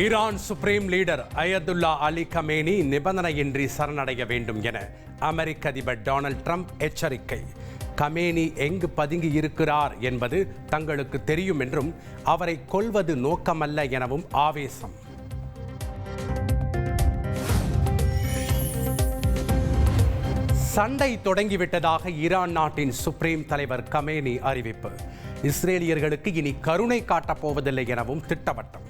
Iran supreme leader Ayatollah Ali Khamenei நிபந்தனையின்றி சரணடைய வேண்டும் என அமெரிக்க அதிபர் டொனால்ட் ட்ரம்ப் எச்சரிக்கை. கமேனி எங்கு பதுங்கி இருக்கிறார் என்பது தங்களுக்கு தெரியும் என்றும் அவரை கொல்வது நோக்கமல்ல எனவும் ஆவேசம். சண்டை தொடங்கிவிட்டதாக ஈரான் நாட்டின் சுப்ரீம் தலைவர் கமேனி அறிவிப்பு. இஸ்ரேலியர்களுக்கு இனி கருணை காட்டப் போவதில்லை எனவும் திட்டவட்டம்.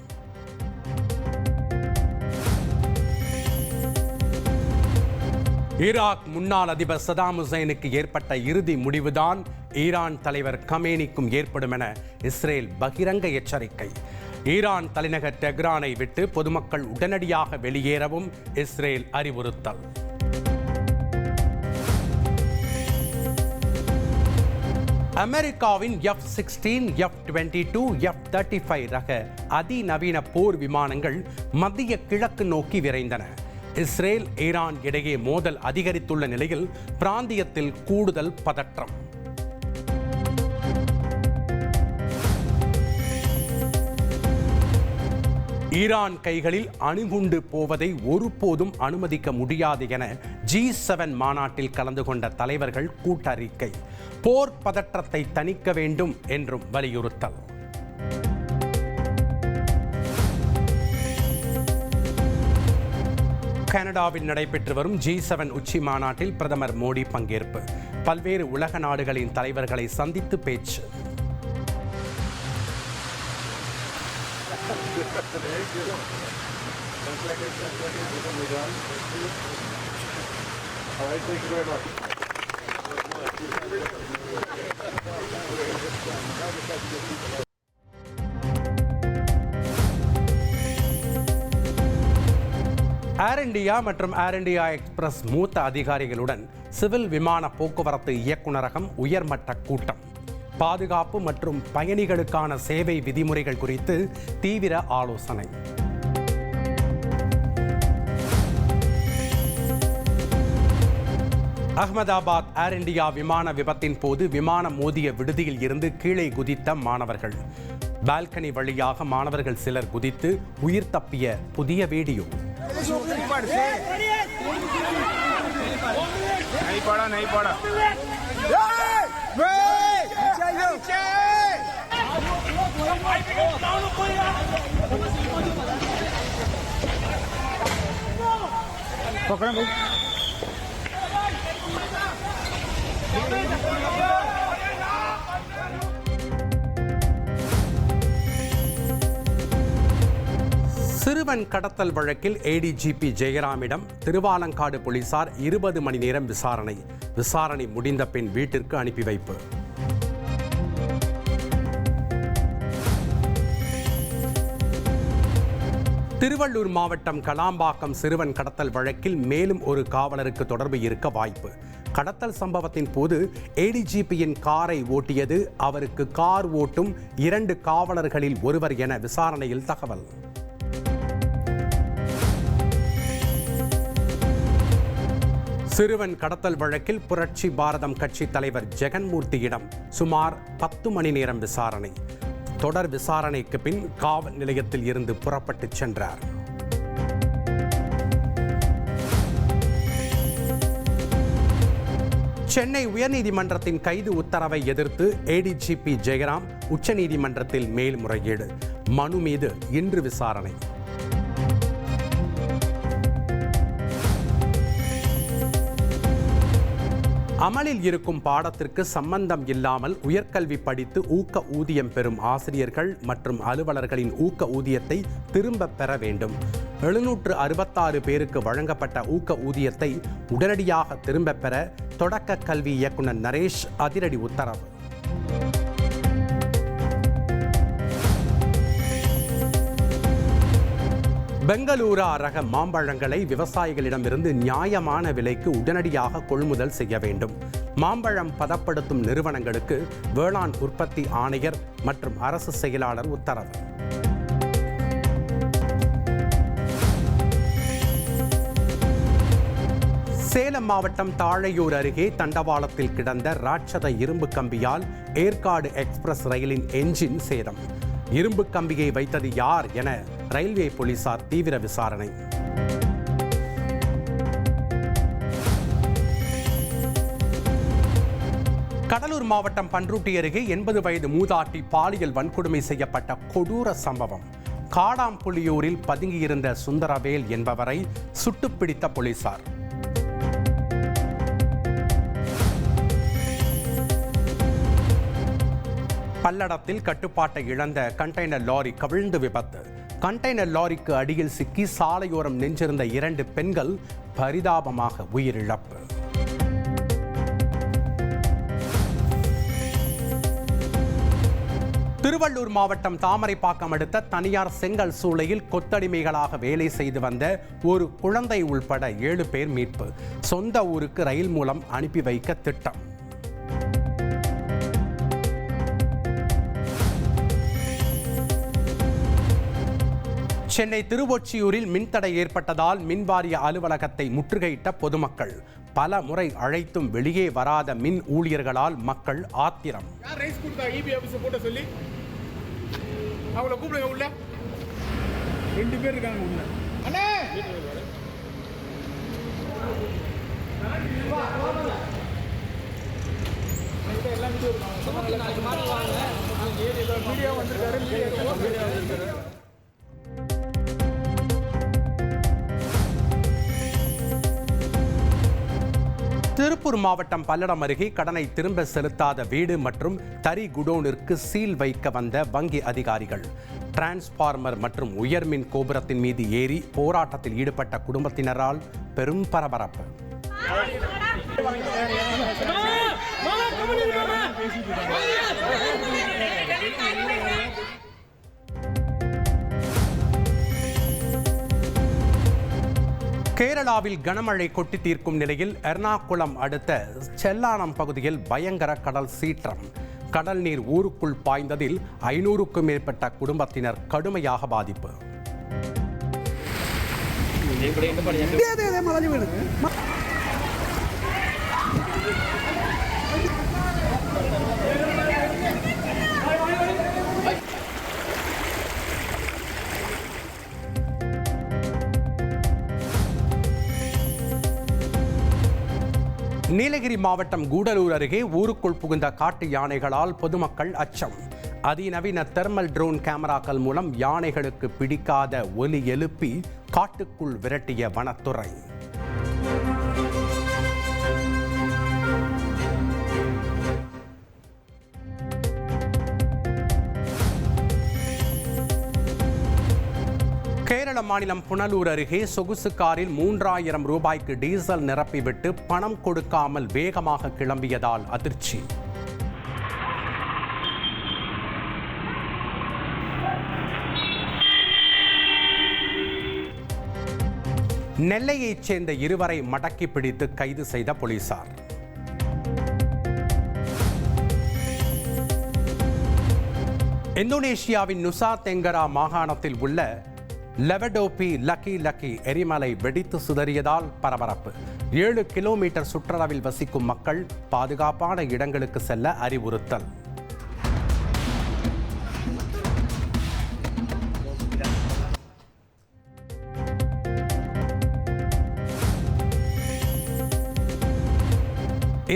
ஈராக் முன்னாள் அதிபர் சதாம் ஹுசைனுக்கு ஏற்பட்ட இறுதி முடிவுதான் ஈரான் தலைவர் கமேனிக்கும் ஏற்படும் என இஸ்ரேல் பகிரங்க எச்சரிக்கை. ஈரான் தலைநகர் டெஹ்ரானை விட்டு பொதுமக்கள் உடனடியாக வெளியேறவும் இஸ்ரேல் அறிவுறுத்தல். அமெரிக்காவின் F-16, F-22, F-35 ரக அதிநவீன போர் விமானங்கள் மத்திய கிழக்கு நோக்கி விரைந்தன. இஸ்ரேல் ஈரான் இடையே மோதல் அதிகரித்துள்ள நிலையில் பிராந்தியத்தில் கூடுதல் பதற்றம். ஈரான் கைகளில் அணுகுண்டு போவதை ஒருபோதும் அனுமதிக்க முடியாது என G7 மாநாட்டில் கலந்து கொண்ட தலைவர்கள் கூட்டறிக்கை. போர் பதற்றத்தை தணிக்க வேண்டும் என்றும் வலியுறுத்தல். கனடாவில் நடைபெற்று வரும் G7 உச்சி மாநாட்டில் பிரதமர் மோடி பங்கேற்பு. பல்வேறு உலக நாடுகளின் தலைவர்களை சந்தித்து பேச்சு. ஏர் இண்டியா மற்றும் ஏர் இண்டியா எக்ஸ்பிரஸ் மூத்த அதிகாரிகளுடன் சிவில் விமான போக்குவரத்து இயக்குநரகம் உயர்மட்ட கூட்டம். பாதுகாப்பு மற்றும் பயணிகளுக்கான சேவை விதிமுறைகள் குறித்து தீவிர ஆலோசனை. அகமதாபாத் ஏர் இண்டியா விமான விபத்தின் போது விமானம் மோதிய விடுதியில் இருந்து கீழே குதித்த மாணவர்கள். பால்கனி வழியாக மாணவர்கள் சிலர் குதித்து உயிர் தப்பிய புதிய வீடியோ. नहीं पड़ा पकड़ा भाई. சிறுவன் கடத்தல் வழக்கில் ADGP ஜெயராமிடம் திருவாலங்காடு போலீசார் 20 மணி நேரம் விசாரணை முடிந்த பின் வீட்டிற்கு அனுப்பி வைப்பு. திருவள்ளூர் மாவட்டம் கலாம்பாக்கம் சிறுவன் கடத்தல் வழக்கில் மேலும் ஒரு காவலருக்கு தொடர்பு இருக்க வாய்ப்பு. கடத்தல் சம்பவத்தின் போது ADGPயின் காரை ஓட்டியது அவருக்கு கார் ஓட்டும் 2 காவலர்களில் ஒருவர் என விசாரணையில் தகவல். சிறுவன் கடத்தல் வழக்கில் புரட்சி பாரதம் கட்சி தலைவர் ஜெகன்மூர்த்தியிடம் சுமார் 10 மணி நேரம் விசாரணை. தொடர் விசாரணைக்கு பின் காவல் நிலையத்தில் இருந்து புறப்பட்டு சென்றார். சென்னை உயர்நீதிமன்றத்தின் கைது உத்தரவை எதிர்த்து ADGP ஜெயராம் உச்சநீதிமன்றத்தில் மேல்முறையீடு. மனு மீது இன்று விசாரணை. அமலில் இருக்கும் பாடத்திற்கு சம்பந்தம் இல்லாமல் உயர்கல்வி படித்து ஊக்க ஊதியம் பெறும் ஆசிரியர்கள் மற்றும் அலுவலர்களின் ஊக்க ஊதியத்தை திரும்ப பெற வேண்டும். 766 பேருக்கு வழங்கப்பட்ட ஊக்க ஊதியத்தை உடனடியாக திரும்ப பெற தொடக்க கல்வி இயக்குனர் நரேஷ் அதிரடி உத்தரவு. பெங்களூரா ரக மாம்பழங்களை விவசாயிகளிடமிருந்து நியாயமான விலைக்கு உடனடியாக கொள்முதல் செய்ய வேண்டும். மாம்பழம் பதப்படுத்தும் நிறுவனங்களுக்கு வேளாண் உற்பத்தி ஆணையர் மற்றும் அரசு செயலாளர் உத்தரவு. சேலம் மாவட்டம் தாழையூர் அருகே தண்டவாளத்தில் கிடந்த ராட்சத இரும்பு கம்பியால் ஏற்காடு எக்ஸ்பிரஸ் ரயிலின் என்ஜின் சேதம். இரும்பு கம்பியை வைத்தது யார் என ரயில்வே போலீசார் தீவிர விசாரணை. கடலூர் மாவட்டம் பன்ருட்டி அருகே 80 வயது மூதாட்டி பாலியல் வன்கொடுமை செய்யப்பட்ட கொடூர சம்பவம். காடாம்புலியூரில் பதுங்கியிருந்த சுந்தரவேல் என்பவரை சுட்டுப்பிடித்த போலீசார். பல்லடத்தில் கட்டுப்பாட்டை இழந்த கண்டெய்னர் லாரி கவிழ்ந்து விபத்து. கண்டெய்னர் லாரிக்கு அடியில் சிக்கி சாலையோரம் நின்றிருந்த 2 பெண்கள் பரிதாபமாக உயிரிழப்பு. திருவள்ளூர் மாவட்டம் தாமரைப்பாக்கம் அடுத்த தனியார் செங்கல் சூளையில் கொத்தடிமைகளாக வேலை செய்து வந்த ஒரு குழந்தை உள்பட 7 பேர் மீட்பு. சொந்த ஊருக்கு ரயில் மூலம் அனுப்பி வைக்க திட்டம். சென்னை திருவொற்றியூரில் மின்தடை ஏற்பட்டதால் மின்வாரிய அலுவலகத்தை முற்றுகையிட்ட பொதுமக்கள். பல முறை அழைத்தும் வெளியே வராத மின் ஊழியர்களால் மக்கள் ஆத்திரம். திருப்பூர் மாவட்டம் பல்லடம் அருகே கடனை திரும்ப செலுத்தாத வீடு மற்றும் தறி குடோனிற்கு சீல் வைக்க வந்த வங்கி அதிகாரிகள். டிரான்ஸ்பார்மர் மற்றும் உயர்மின் கோபுரத்தின் மீது ஏறி போராட்டத்தில் ஈடுபட்ட குடும்பத்தினரால் பெரும் பரபரப்பு. கேரளாவில் கனமழை கொட்டி தீர்க்கும் நிலையில் எர்ணாகுளம் அடுத்த செல்லானம் பகுதியில் பயங்கர கடல் சீற்றம். கடல் நீர் ஊருக்குள் பாய்ந்ததில் 500க்கும் மேற்பட்ட குடும்பத்தினர் கடுமையாக பாதிப்பு. நீலகிரி மாவட்டம் கூடலூர் அருகே ஊருக்குள் புகுந்த காட்டு யானைகளால் பொதுமக்கள் அச்சம். அதிநவீன தெர்மல் ட்ரோன் கேமராக்கள் மூலம் யானைகளுக்கு பிடிக்காத ஒலி எழுப்பி காட்டுக்குள் விரட்டிய வனத்துறை. கேரள மாநிலம் புனலூர் அருகே சொகுசு காரில் 3000 ரூபாய்க்கு டீசல் நிரப்பிவிட்டு பணம் கொடுக்காமல் வேகமாக கிளம்பியதால் அதிர்ச்சி. நெல்லையைச் சேர்ந்த 2 மடக்கி பிடித்து கைது செய்த போலீசார். இந்தோனேஷியாவின் நுசா தெங்கரா மாகாணத்தில் உள்ள லெவடோபி லக்கி எரிமலை வெடித்து சிதறியதால் பரபரப்பு. 7 கிலோமீட்டர் சுற்றளவில் வசிக்கும் மக்கள் பாதுகாப்பான இடங்களுக்கு செல்ல அறிவுறுத்தல்.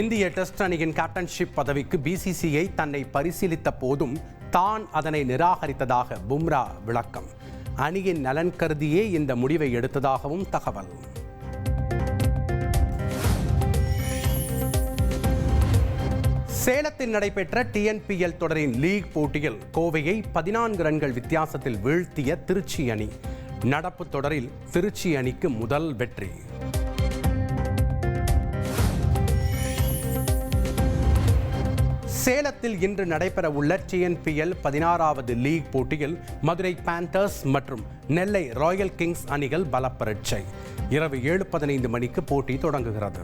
இந்திய டெஸ்ட் அணியின் கேப்டன்ஷிப் பதவிக்கு BCCI தன்னை பரிசீலித்த போதும் தான் அதனை நிராகரித்ததாக பும்ரா விளக்கம். அணியின் நலன் கருதியே இந்த முடிவை எடுத்ததாகவும் தகவல். சேலத்தில் நடைபெற்ற TNPL தொடரின் லீக் போட்டியில் கோவையை 14 ரன்கள் வித்தியாசத்தில் வீழ்த்திய திருச்சி அணி. நடப்பு தொடரில் திருச்சி அணிக்கு முதல் வெற்றி. சேலத்தில் இன்று நடைபெறவுள்ள TNPL 16வது லீக் போட்டியில் மதுரை பேந்தர்ஸ் மற்றும் நெல்லை ராயல் கிங்ஸ் அணிகள் பலப்பரட்சை. இரவு 7:15 மணிக்கு போட்டி தொடங்குகிறது.